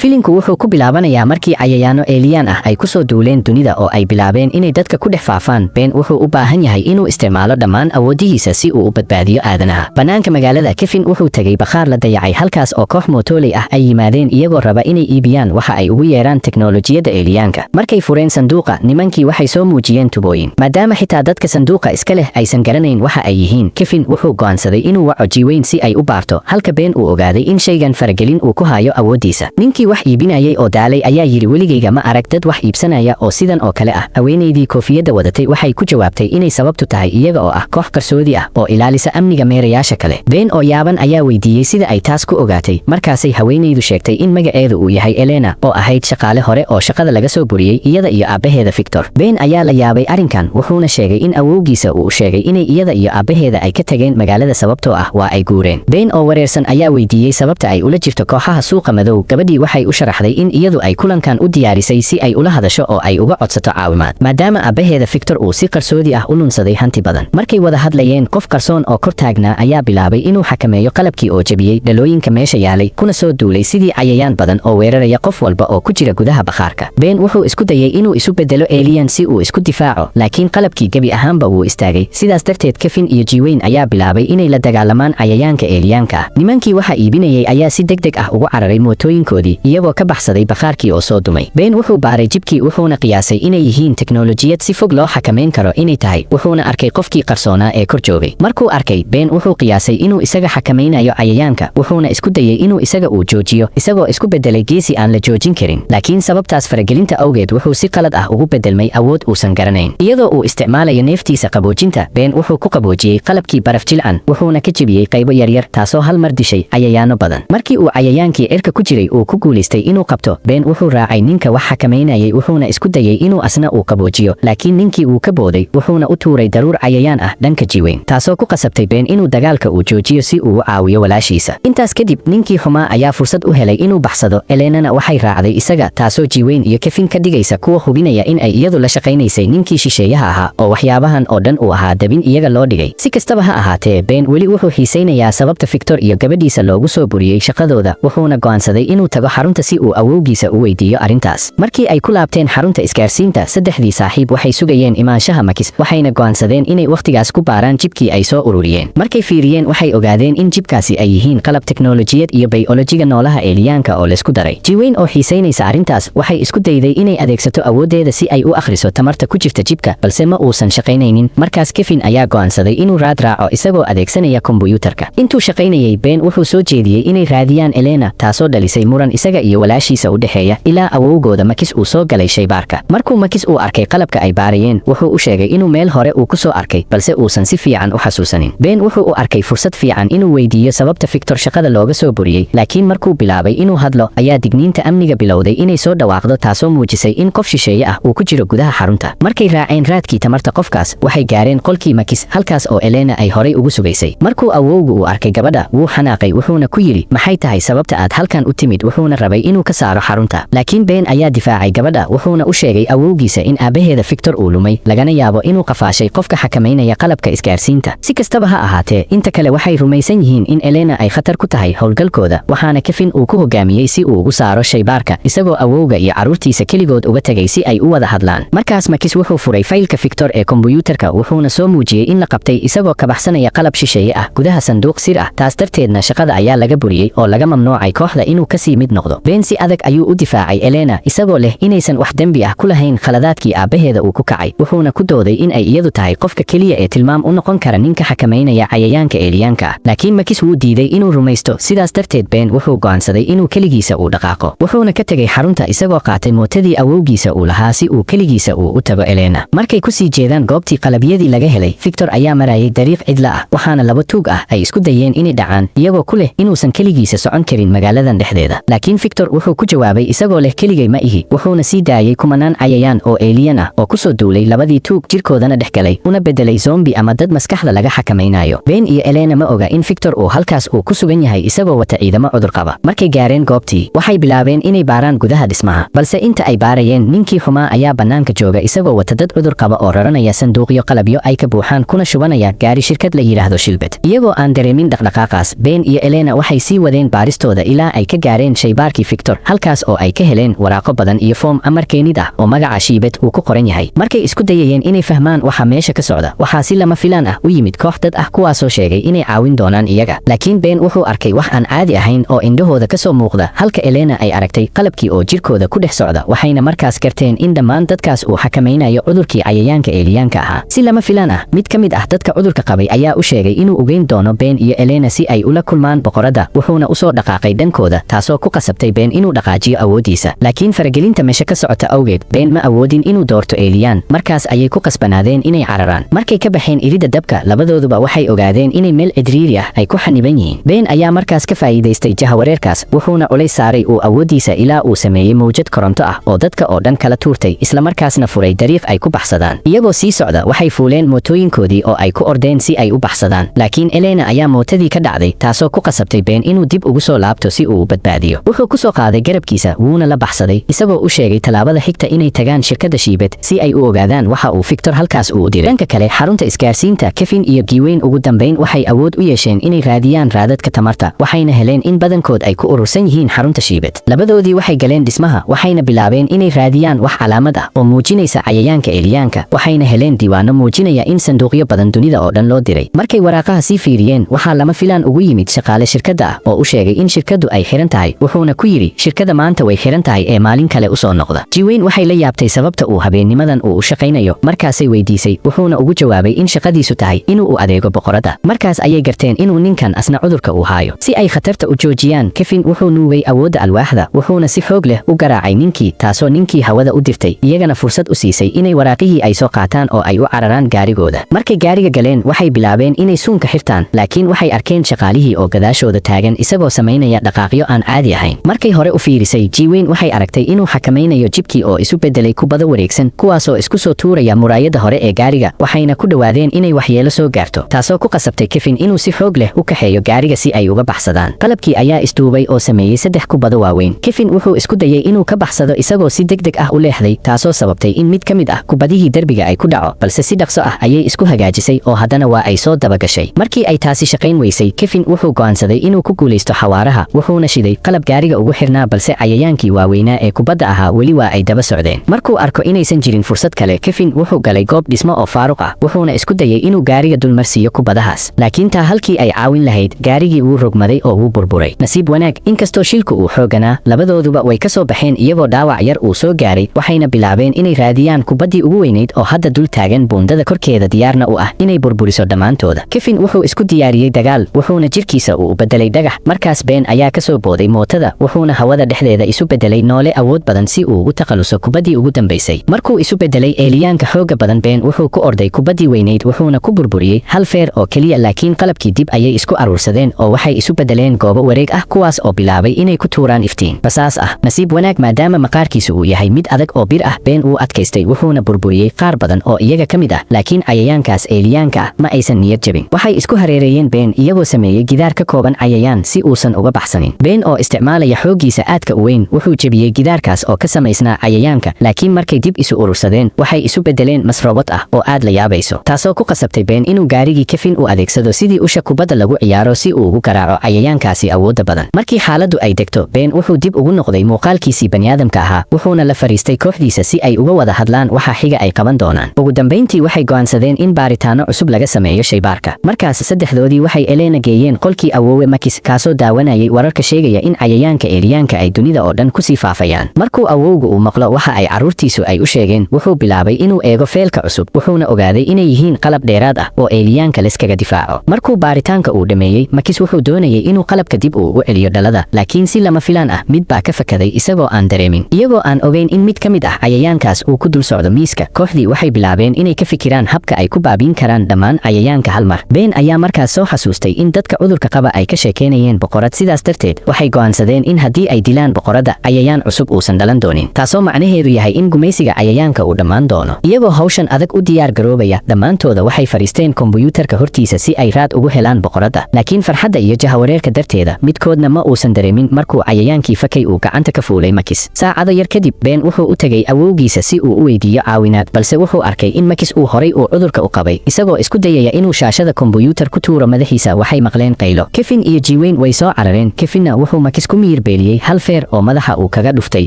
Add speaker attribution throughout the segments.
Speaker 1: Filinku wuxuu ku bilaabanayaa markii cayayaano alien ah ay ku soo duuleen dunida oo ay bilaabeen inay dadka ku dhex faafaan. Ben wuxuu u baahan yahay inuu isticmaalo dhammaan awoodihiisa si uu u badbaadiyo aadanaha. Banaanka magaalada Kevin wuxuu tagay bakhaar la dayacay halkaas oo koox mootoley ah ay yimaadeen iyagoo raba inay iibiyaan waxa ay ugu yeeraan teknoolojiyadda alienka. Markay fureen sanduuqa, nimankii waxay soo muujiyeen tubooyin. Maadaama xitaa dadka sanduuqa iska leh aysan garanayn waxa ay yihiin, Kevin wuxuu go'aansaday inuu waco jiweyn si ay u baarto, halka Ben uu ogaaday in shaygan faragelin uu ku hayo awoodiisa. Ninkii wax iibinayay oo daalay ayaa yiri weligayga ma arag dad wax iibsanaya oo sidan oo kale ah. Haweenaydii koofiyadda wadatay waxay ku jawaabtay inay sababtu tahay iyaga oo ah koox qarsoodi ah oo ilaalisa amniga meerayaasha kale. Ben oo yaaban ayaa weydiiyey sida ay taas ku ogaatay. Markaasay haweenaydu sheegtay in magaceedu uu yahay Elena oo ahayd shaqaale hore oo shaqada laga soo buriyey iyada iyo aabaheeda Victor. Ben ayaa la yaabay arrinkan, wuxuuna sheegay in awowgiisa uu sheegay inay iyada iyo aabaheeda ay ka tageen magaalada sababtoo ah waa ay guureen. Ben oo wareersan ayaa weydiiyey sababta ay ula jirto kooxaha suuqa madow. Gabadhii waxay u sharaxday in iyadu ay kulankan u diyaarisay si ay ula hadasho oo ay uga codsato caawimaad, maadaama aabaheeda Victor uu si qarsoodi ah u lunsaday hanti badan. Markay wada hadlayeen, qof qarsoon oo kor taagnaa ayaa bilaabay inuu xakameeyo qalabkii oo jabiyey dhalooyinka meesha yaalay, kuna soo duulay sidii cayayaan badan oo weeraraya qof walba oo ku jira gudaha bakhaarka. Ben wuxuu isku dayay inuu isu bedelo alien si uu isku difaaco, laakiin qalabkii gebi ahaanba wuu istaagay. Sidaas darteed Kevin iyo Jiweyn ayaa bilaabay inay la dagaalamaan cayayaanka alienka ah. Nimankii waxa iibinayay ayaa si degdeg ah ugu cararay mootooyinkoodii iyagoo ka baxsaday bakhaarkii oo soo dumay. Ben wuxuu baaray jibkii wuxuuna qiyaasay inay yihiin teknoolojiyad si fog loo xakameyn karo inay tahay, wuxuuna arkay qofkii qarsoonaa ee kor joogay. Markuu arkay, Ben wuxuu qiyaasay inuu isaga xakameynayo cayayaanka, wuxuuna isku dayay inuu isaga uu joojiyo, isagoo isku bedelay geesi aan la joojin karin. Laakiin sababtaas faragelinta awgeed wuxuu si qalad ah ugu bedelmay awood uusan garanayn. Iyadoo uu isticmaalayo neeftiisa qaboojinta, Ben wuxuu ku qaboojiyey qalabkii baraf jilcan, wuxuuna ka jebiyey qaybo yaryar taasoo hal mar dishay cayayaano badan. Markii uu cayayaankii cirka ku jiray uu ku guulaystay inuu qabto, Ben wuxuu raacay ninka wax xakameynayay wuxuuna isku dayay inuu asna uu qaboojiyo, laakiin ninkii uu ka booday wuxuuna u tuuray daruur cayayaan ah dhanka Jiweyn, taasoo ku qasabtay Ben inuu dagaalka uu joojiyo si uu u caawiyo walaashiisa. Intaas kadib, ninkii xumaa ayaa fursad u helay inuu baxsado. Elenana waxay raacday isaga, taasoo Jiweyn iyo Kevin ka dhigaysa kuwa hubinaya in ay iyadu la shaqaynaysay ninkii shisheeyaha ahaa oo waxyaabahan oo dhan uu ahaa dabin iyaga loo dhigay. Si kastaba ha ahaatee, Ben weli wuxuu xiisaynayaa sababta Victor iyo gabadhiisa loogu soo buriyey shaqadooda, wuxuuna go'aansaday inuu tago xarunta si uu awowgiisa u weydiiyo arrintaas. Markii ay ku laabteen xarunta isgaarsiinta, saddexdii saaxiib waxay sugayeen imaanshaha Makis, waxayna go'aansadeen inay wakhtigaas ku baaraan jibkii ay soo ururiyeen. Markay fiiriyeen, waxay ogaadeen in jibkaasi ay yihiin qalab teknoolojiyad iyo bayolojiga noolaha alienka oo laysku daray. Jiweyn oo xiisaynaysa arrintaas waxay isku dayday inay adeegsato awooddeeda si ay u akhriso tamarta ku jirta jibka, balse ma uusan shaqaynaynin. Markaas Kevin ayaa go'aansaday inuu raad raaco isagoo adeegsanaya kombuyuutarka. Intuu shaqaynayay, Ben wuxuu soo jeediyey inay raadiyaan Elena, taasoo dhalisay muran isaga iyo walaashiisa u dhexeeya ilaa awowgooda Makis uu soo galay shaybaarka. Markuu Makis uu arkay qalabka ay baarayeen, wuxuu u sheegay inuu meel hore uu ku soo arkay, balse uusan si fiican u xasuusanin. Ben wuxuu u arkay fursad fiican inuu weydiiyo sababta Victor shaqada looga soo buriyey, laakiin markuu bilaabay inuu hadlo, ayaa digniinta amniga bilowday inay soo dhawaaqdo, taasoo muujisay in qof shisheeye ah uu ku jiro gudaha xarunta. Markay raaceen raadkii tamarta qofkaas, waxay gaareen qolkii Makis, halkaas oo Elena ay horay ugu sugaysay. Markuu awowgu uu arkay gabadha, wuu xanaaqay, wuxuuna ku yidhi, maxay tahay sababta aad halkan u timid? Wuxuuna rabay inuu ka saaro xarunta, laakiin Ben ayaa difaacay gabadha, wuxuuna u sheegay awowgiisa in aabaheeda Victor uu lumay, lagana yaabo inuu qafaashay qofka xakameynaya qalabka isgaarsiinta. Si kastaba ha ahaatee, inta kale waxay rumaysan yihiin in Elena ay khatar ku tahay howlgalkooda, waxaana Kevin uu ku hogaamiyey si uu ugu saaro shaybaarka, isagoo awowga iyo carruurtiisa keligood uga tegay si ay u wada hadlaan. Markaas Makis wuxuu furay faylka Victor ee kombuyuutarka, wuxuuna soo muujiyey in la qabtay isagoo ka baxsanaya qalab shisheeye ah gudaha sanduuq sir ah. Taas darteedna shaqada ayaa laga buriyey oo laga mamnuucay kooxda inuu ka sii mid noqdo. Ben si adag ayuu u difaacay Elena, isagoo leh inaysan wax dembi ah ku lahayn khaladaadkii aabaheeda uu ku kacay, wuxuuna ku dooday in ay iyadu tahay qofka keliya ee tilmaam u noqon kara ninka xakameynaya cayayaanka alienka ah. Laakiin Makis wuu diiday inuu rumaysto, sidaas darteed Ben wuxuu go'aansaday inuu keligiisa uu dhaqaaqo, wuxuuna ka tegay xarunta isagoo qaatay mootadii awowgiisa uu lahaa si uu keligiisa uu u tago Elena. Markay ku sii jeedaan goobtii qalabyadii laga helay, Victor ayaa marayay dariiq cidla ah, waxaana laba tuug ah ay isku dayeen inay dhacaan, iyagoo ku leh inuusan keligiisa socon karin magaaladan dhexdeeda. Laakiin Victor wuxuu ku jawaabay isagoo leh keligay ma ihi, wuxuuna sii daayay kumanaan cayayaan oo alien ah oo ku soo duulay labadii tuug, jirkoodana dhex galay, una bedelay zombie ama dad maskaxda laga xakameynayo. Ben iyo Elena ma oga in Victor uu halkaas uu ku sugan yahay isagoo wata ciidamo cudur qaba. Markay gaareen goobtii, waxay bilaabeen inay baaraan gudaha dhismaha, balse inta ay baarayeen, ninkii xumaa ayaa bannaanka jooga isagoo wata dad cudur qaba oo raranaya sanduuqyo qalabyo ay ka buuxaan kuna shubanaya gaari shirkad la yiraahdo Shilbet. Iyagoo aan dareemin dhaqdhaqaaqaas, Ben iyo Elena waxay sii wadeen baaristooda ilaa ay ka gaareen shaybaar bakhaarkii Victor halkaas oo ay ka heleen waraaqo badan iyo foom amar keenid ah oo magaca Shiibet uu ku qoran yahay. Markay isku dayayeen inay fahmaan waxa meesha ka socda, waxaa si lama filaan ah u yimid koox dad ah kuwaasoo sheegay inay caawin doonaan iyaga. Laakiin Ben wuxuu arkay wax aan caadi ahayn oo indhahooda ka soo muuqda, halka Elena ay aragtay qalabkii oo jirkooda ku dhex socda, waxayna markaas garteen in dhammaan dadkaas uu xakamaynayo cudurkii cayayaanka eeliyaanka ahaa. Si lama filaan ah, mid ka mid ah dadka cudurka qabay ayaa u sheegay inuu ogeyn doono Ben iyo Elena si ay ula kulmaan boqoradda, wuxuuna u soo dhaqaaqay dhankooda, taasoo ku qasabtay Ben inuu dhaqaajiyo awoodiisa. Laakiin faragelinta meesha ka socota awgeed, Ben ma awoodin inuu doorto eeliyaan, markaas ayay ku qasbanaadeen inay cararaan. Markay ka baxeen iridda dabka, labadooduba waxay ogaadeen inay meel cidhiidhi ah ay ku xaniban yihiin. Ben ayaa markaas ka faa'iidaystay jahawareerkaas, wuxuuna culays saaray awoodiisa ilaa uu sameeyey mawjad koronto ah oo dadka oo dhan kala tuurtay, isla markaasna furay dariiq ay ku baxsadaan. Iyagoo sii socda, waxay fuuleen mootooyinkoodii oo ay ku ordeen si ay u baxsadaan. Laakiin Elena ayaa mootadii ka dhacday, taasoo ku qasabtay Ben inuu dib ugu soo laabto si uu u badbaadiyo. Wuxuu ku soo qaaday garabkiisa, wuuna la baxsaday, isagoo u sheegay talaabada xigta inay tagaan shirkadda Shiibet si ay u ogaadaan waxa uu Victor halkaas u diray. Dhanka kale, xarunta isgaarsiinta Kevin iyo Gwen ugu dambeyn waxay awood u yeesheen inay raadiyaan raadadka tamarta, waxayna heleen in badankood ay ku urursan yihiin xarunta Shiibet. Labadoodii waxay galeen dhismaha, waxayna bilaabeen inay raadiyaan wax calaamad ah oo muujinaysa cayayaanka eeliyaanka, waxayna heleen diiwaano muujinaya in sanduuqyo badan dunida oo dhan loo diray. Markay waraaqaha sii fiiriyeen, waxaa lama filaan ugu yimid shaqaale shirkadda ah oo u sheegay in shirkaddu ay xiran tahay, wuxuuna ku yidhi shirkadda maanta way xiran tahay ee maalin kale u soo noqda. Gwen waxay la yaabtay sababta uu habeennimadan u shaqaynayo, markaasay weydiisay, wuxuuna ugu jawaabay in shaqadiisu tahay inuu u adeego boqoradda. Markaas ayay garteen inuu ninkan asna cudurka uu haayo. Si ay khatarta u joojiyaan, Kevin wuxuu nuugay awoodda alwaaxda, wuxuuna si xoog leh u garaacay ninkii, taasoo ninkii hawada u dirtay, iyagana fursad u siisay inay waraaqihii ay soo qaataan oo ay u cararaan gaarigooda. Markay gaariga galeen, waxay bilaabeen inay suunka xirtaan, laakiin waxay arkeen shaqaalihii oo gadaashooda taagan isagoo samaynaya dhaqaaqyo aan caadi ahayn. Markay hore u fiirisay, Gwen waxay aragtay inuu xakamaynayo jibkii oo isu beddelay kubado wareegsan, kuwaasoo isku soo tuuraya muraayadda hore ee gaariga, waxayna ku dhawaadeen inay waxyeelo soo gaarto, taasoo ku qasabtay Kevin inuu si xoog leh u kaxeeyo gaariga si ay uga baxsadaan. Qalabkii ayaa isduubay oo sameeyey 3 kubado waaweyn. Kevin wuxuu isku dayay inuu ka baxsado isagoo si degdeg ah u leexday, taasoo sababtay in mid ka mid ah kubadihii derbiga ay ku dhaco, balse si dhaqso ah ayay isku hagaajisay oo haddana waa ay soo dabagashay. Markii ay taasi shaqayn weysay, Kevin wuxuu go'aansaday inuu ku guulaysto xawaaraha, wuxuuna shiday qalab gaariga ugu xirnaa, balse cayayaankii waaweynaa ee kubadda ahaa weli waa ay daba socdeen. Markuu arko inaysan jirin fursad kale, Kevin wuxuu galay goob dhismo oo faaruq ah, wuxuuna isku dayay inuu gaariga dulmarsiiyo kubadahaas. Laakiin taa halkii ay caawin lahayd, gaarigii wuu rogmaday oo wuu burburay. Nasiib wanaag, inkastoo shilku uu xooganaa, labadooduba way ka soo baxeen iyagoo dhaawac yar uu soo gaaray, waxayna bilaabeen inay raadiyaan kubaddii ugu weynayd oo hadda dul taagan buundada korkeeda, diyaarna u ah inay burburiso dhammaantooda. Kevin wuxuu isku diyaariyey dagaal, wuxuuna jirkiisa u beddelay dhagax. Markaas Ben ayaa ka soo booday mootada, wuxuuna hawada dhexdeeda isu beddelay noole awood badan si uu ugu takhaluso kubaddii ugu dambaysay. Markuu isu beddelay eeliyaanka xooga badan, Ben wuxuu ku orday kubaddii weynayd, wuxuuna ku burburiyey hal feer oo keliya, laakiin qalabkii dib ayay isku aruursadeen oo waxay isu beddeleen goobo wareeg ah, kuwaas oo bilaabay inay ku tuuraan iftiin basaas ah. Nasiib wanaag, maadaama maqaarkiisu uu yahay mid adag oo bir ah, Ben uu adkaystay, wuxuuna burburiyey qaar badan oo iyaga ka mid ah, laakiin cayayaankaas eeliyaanka ah ma aysan niyad jabin. Waxay isku hareereeyeen Ben iyagoo sameeyey gidaar ka kooban cayayaan si uusan uga baxsanin. Ben oo isticmaalaya xooggiisa aadka u weyn, wuxuu jebiyey gidaarkaas oo ka samaysnaa cayayaanka, laakiin markay dib isu urursadeen, waxay isu beddeleen mas robot ah oo aad la yaabayso, taasoo ku qasabtay Ben inuu gaarigii Kevin u adeegsado sidii usha kubadda lagu ciyaaro si uu ugu garaaco cayayaankaasi awoodda badan. Markii xaaladdu ay degto, Ben wuxuu dib ugu noqday muuqaalkiisii baniaadamka ahaa, wuxuuna la fariistay kooxdiisa si ay uga wada hadlaan waxa xiga ay qaban doonaan. Ugu dambeyntii waxay go'aansadeen in baaritaano cusub laga sameeyo shaybaarka. Markaas saddexdoodii waxay Elena geeyeen qolkii awoowe Makis, kaasoo daawanayay wararka sheegaya in cayayaanka eeliyaanka ay dunida oo dhan ku sii faafayaan. Markuu awowgu uu maqlo waxa ay carruurtiisu ay u sheegeen, wuxuu bilaabay inuu eego feelka cusub, wuxuuna ogaaday inay yihiin qalab dheeraad ah oo eeliyaanka layskaga difaaco. Markuu baaritaanka uu dhameeyey, Makis wuxuu doonayay inuu qalabka dib ugu celiyo dhalada, laakiin si lama filaan ah mid baa ka fakaday isagoo aan dareemin. Iyagoo aan ogeyn in mid ka mid ah cayayaankaas uu ku dul socdo miiska, kooxdii waxay bilaabeen inay ka fikiraan habka ay ku baabiin karaan dhammaan cayayaanka hal mar. Ben ayaa markaas soo xasuustay in dadka cudurka qaba ay ka sheekeynayeen boqorad, sidaas darteed waxay go'aansadeen in haddii ay dilaan boqoradda, cayayaan cusub uusan dhalan doonin, taasoo macnaheedu yahay in gumaysiga cayayaanka uu dhammaan doono. Iyagoo hawshan adag u diyaar garoobaya, dhammaantooda waxay fariisteen kombuyuutarka hortiisa si ay raad ugu helaan boqoradda, laakiin farxadda iyo jahawareerka darteeda midkoodna ma uusan dareemin markuu cayayaankii fakay uu gacanta ka fuulay Makis. Saacado yar kadib, Ben wuxuu u tegay awowgiisa si uu u weydiiyo caawinaad, balse wuxuu arkay in Makis uu horay uu cudurka u qabay. Isagoo isku dayaya inuu shaashada kombuyuutar ku tuuro madaxiisa, waxay maqleen qaylo. Kevin iyo Gwen way soo carareen. Kevinna wuxuu Makis ku miyir tirbeeliyey hal feer oo madaxa uu kaga dhuftay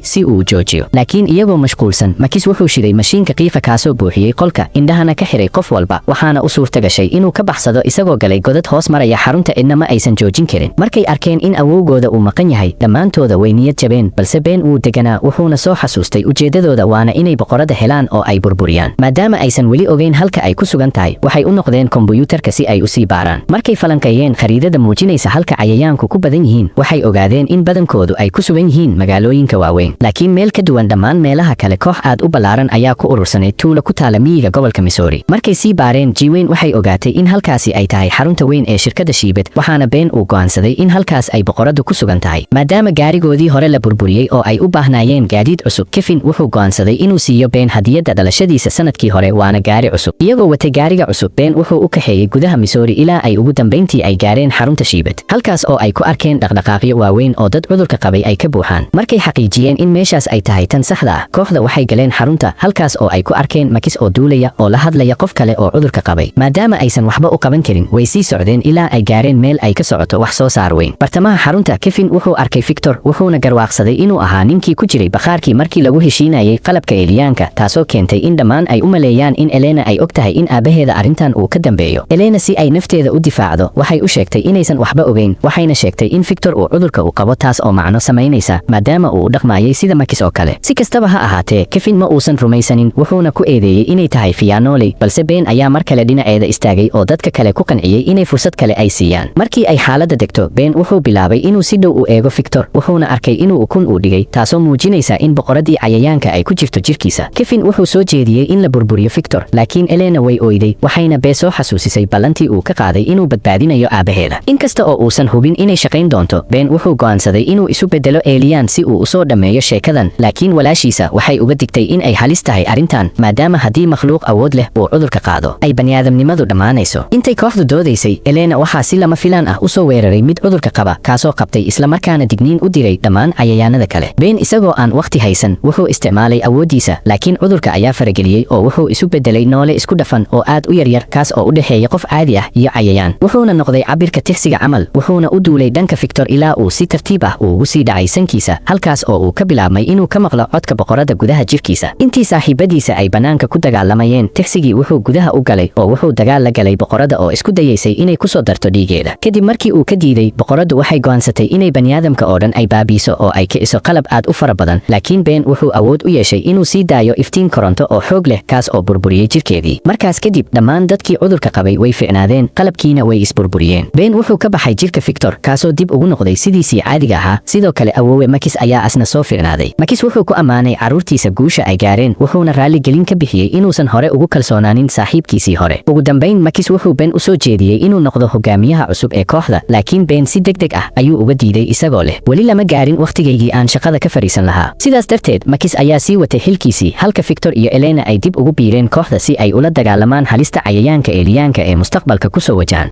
Speaker 1: si uu joojiyo. Laakiin iyagoo mashquulsan, Makis wuxuu shiday mashiinka qiiqa kaasoo buuxiyey qolka, indhahana ka xiray qof walba, waxaana u suurta gashay inuu ka baxsado isagoo galay godad hoos maraya xarunta cidnama aysan joojin karin. Markay arkeen in awowgooda uu maqan yahay, dhammaantooda way niyad jabeen, balse Ben wuu deganaa, wuxuuna soo xasuustay ujeedadooda waana inay boqorada helaan oo ay burburiyaan. Maadaama aysan weli ogeyn halka ay ku sugan tahay, waxay u noqdeen kombuyuutarka si ay u sii baaraan. Markay falanqeeyeen khariidada muujinaysa halka cayayaanku ku badan yihiin, waxay ogaadeen in badankoodu ay ku sugan yihiin magaalooyinka waaweyn. Laakiin meel ka duwan dhammaan meelaha kale, koox aad u ballaaran ayaa ku urursanay tuulo ku taala miyiga gobolka Missouri. Markay sii baareen, Jiweyn waxay ogaatay in halkaasi ay tahay xarunta weyn ee shirkadda Shiibet, waxaana Ben uu go'aansaday in halkaas ay boqoradu ku sugan tahay. Maadaama gaarigoodii hore la burburiyey oo ay u baahnaayeen gaadiid cusub, Kevin wuxuu go'aansaday inuu siiyo Ben hadiyadda dhalashadiisa sanadkii hore, waana gaari cusub. Iyagoo watay gaariga cusub, Ben wuxuu u kaxeeyey gudaha Missouri ilaa ay ugu dambeyntii ay gaareen xarunta Shiibet, halkaas oo ay ku arkeen dhaqdhaqaaqyo waaweyn oo dad cudurka qabay ay ka buuxaan. Markay xaqiijiyeen in meeshaas ay tahay tan saxda ah, kooxda waxay galeen xarunta, halkaas oo ay ku arkeen Makis oo duulaya oo la hadlaya qof kale oo cudurka qabay. Maadaama aysan waxba u qaban karin, way sii socdeen ilaa ay gaareen meel ay ka socoto wax soo saar weyn. Bartamaha xarunta, Kevin wuxuu arkay Victor, wuxuuna garwaaqsaday inuu ahaa ninkii ku jiray bakhaarkii markii lagu heshiinayay qalabka Eliyaanka, taasoo keentay in dhammaan ay u maleeyaan in Elena ay ogtahay in aabaheeda arrintan uu ka dambeeyo. Elena si ay nafteeda u difaacdo, waxay u sheegtay inaysan waxba ogeyn, waxayna sheegtay in Victor uu cudurka u qabo, taas oo macno samaynaysa maadaama uu u dhaqmaayay sida Makis oo kale. Si kastaba ha ahaatee, Kevin ma uusan rumaysanin, wuxuuna ku eedeeyey inay tahay khiyaanooley, balse Ben ayaa mar kale dhinaceeda istaagay oo dadka kale ku qanciyey inay fursad kale ay siiyaan. Markii ay xaaladda degto, Ben wuxuu bilaabay inuu si dhow u eego Victor, wuxuuna arkay inuu ukun u dhigay, taasoo muujinaysa in boqoradii cayayaanka ay ku jirto jirkiisa. Kevin wuxuu soo jeediyey in la burburiyo Victor, laakiin Elena way oyday, waxayna Ben soo xasuusisay ballantii uu ka qaaday inuu badbaadinayo aabaheeda. Inkasta oo uusan hubin inay shaqayn doonto, Ben wuxuu go'aansaday inuu isu bedelo Elian si uu u soo dhammeeyo sheekadan, laakiin walaashiisa waxay uga digtay in ay halis tahay arrintan, maadaama haddii makhluuq awood leh uu cudurka qaado, ay bani'aadamnimadu dhammaanayso. Intay kooxdu doodaysay, Elena waxaa si lama filaan ah u soo weeraray mid cudurka qaba, kaasoo qabtay isla markaana digniin u diray dhammaan cayayaanada kale. Ben isagoo aan waqti haysan, wuxuu isticmaalay awooddiisa, laakiin cudurka ayaa farageliyey oo wuxuu isu bedelay noole isku dhafan oo aad u yaryar, kaas oo u dhexeeya qof caadi ah iyo cayayaan. Wuxuuna noqday cabirka tigsiga camal, wuxuuna u duulay dhanka Victor ilaa uu si tartiib ah ugu sii dhacay sankiisa, halkaas oo uu ka bilaabmay inuu ka maqlo codka boqorada gudaha jirkiisa. Intii saaxiibadiisa ay banaanka ku dagaalamayeen, tigsigii wuxuu gudaha u galay oo wuxuu dagaal la galay boqorada oo isku dayaysay inay ku soo darto dhiigeeda. Kadib markii uu ka diiday, boqoradu waxay go'aansatay inay bani'aadamka oo dhan ay baabiiso oo ay kiciso qalab aad u fara badan, laakiin Ben wuxuu awood u yeeshay inuu sii daayo iftiin koronto oo xoog leh, kaas oo burburiyey jirkeedii. Markaas kadib, dhammaan dadkii cudurka qabay way ficnaadeen, qalabkiina way isburburiyeen. Ben wuxuu ka baxay jirka Victor, kaasoo dib ugu noqday sidiisii caadiga ahaa. Sidoo kale awoowe Makis ayaa asna soo ficnaaday. Makis wuxuu ku ammaanay carruurtiisa guusha ay gaareen, wuxuuna raalli gelin ka bixiyey inuusan hore ugu kalsoonaanin saaxiibkiisii hore. Ugu dambayn, Makis wuxuu Ben u soo jeediyey inuu noqdo hogaamiyaha cusub ee kooxda, laakiin Ben si degdeg ah ayuu uga diiday isagoo leh, weli lama gaarin waqtigaygii aan shaqada ka fariisan lahaa. Sidaas darteed, Makis ayaa sii watay xilkiisii, halka Victor iyo Elena ay dib ugu biireen kooxda si ay ula dagaalamaan halista cayayaanka Eliyaanka ee mustaqbalka ku soo wajahan.